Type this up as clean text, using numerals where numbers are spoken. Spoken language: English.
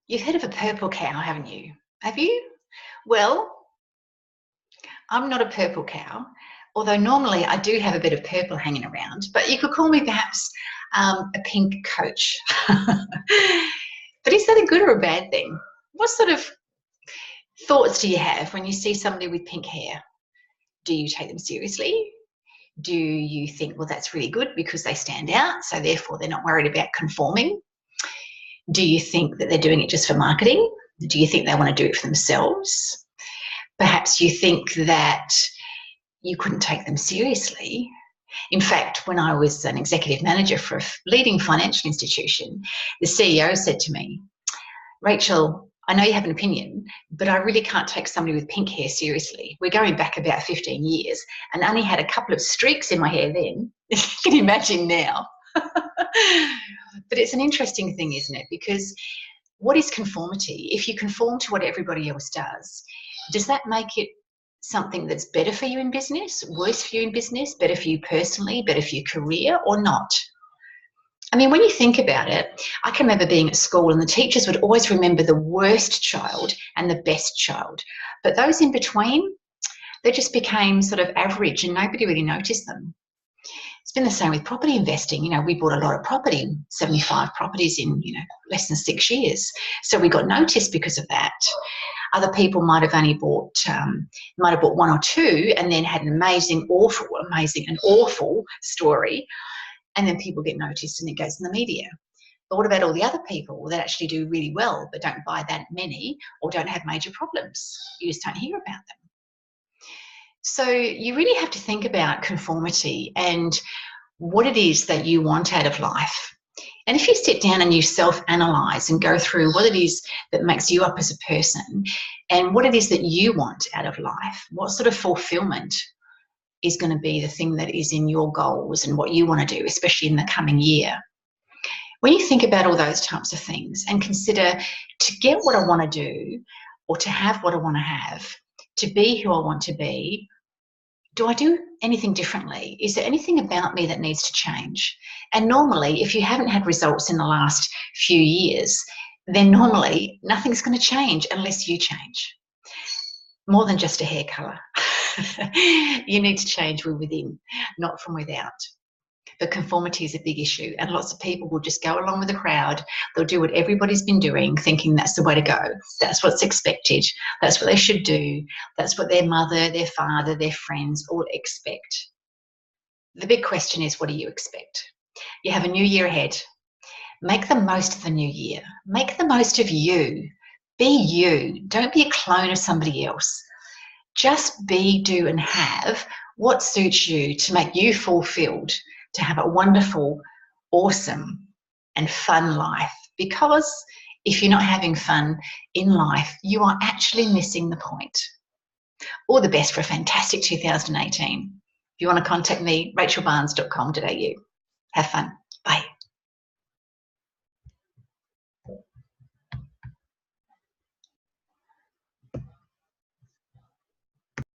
You've heard of a purple cow, haven't you? Have you? Well, I'm not a purple cow, although normally I do have a bit of purple hanging around, but you could call me perhaps a pink coach. But is that a good or a bad thing? What sort of thoughts do you have when you see somebody with pink hair? Do you take them seriously? Do you think, well, that's really good because they stand out, so therefore they're not worried about conforming? Do you think that they're doing it just for marketing? Do you think they want to do it for themselves? Perhaps you think that you couldn't take them seriously. In fact, when I was an executive manager for a leading financial institution, the CEO said to me, Rachel, I know you have an opinion, but I really can't take somebody with pink hair seriously. We're going back about 15 years and only had a couple of streaks in my hair then. You can imagine now. But it's an interesting thing, isn't it? Because what is conformity? If you conform to what everybody else does that make it something that's better for you in business, worse for you in business, better for you personally, better for your career, or not? I mean, when you think about it, I can remember being at school and the teachers would always remember the worst child and the best child. But those in between, they just became sort of average and nobody really noticed them. It's been the same with property investing. You know, we bought a lot of property, 75 properties in, less than 6 years. So we got noticed because of that. Other people might have only bought, one or two and then had an awful story. And then people get noticed and it goes in the media. But what about all the other people that actually do really well but don't buy that many or don't have major problems? You just don't hear about them. So you really have to think about conformity and what it is that you want out of life. And if you sit down and you self-analyse and go through what it is that makes you up as a person and what it is that you want out of life, what sort of fulfilment is going to be the thing that is in your goals and what you want to do, especially in the coming year. When you think about all those types of things and consider, to get what I want to do or to have what I want to have, to be who I want to be, do I do anything differently? Is there anything about me that needs to change? And normally, if you haven't had results in the last few years, then normally nothing's going to change unless you change. More than just a hair colour. You need to change from within, not from without. But conformity is a big issue, and lots of people will just go along with the crowd. They'll do what everybody's been doing, thinking that's the way to go. That's what's expected. That's what they should do. That's what their mother, their father, their friends all expect. The big question is, what do you expect? You have a new year ahead. Make the most of the new year. Make the most of you. Be you. Don't be a clone of somebody else. Just be, do, and have what suits you to make you fulfilled, to have a wonderful, awesome, and fun life. Because if you're not having fun in life, you are actually missing the point. All the best for a fantastic 2018. If you want to contact me, rachelbarnes.com.au. Have fun. Bye.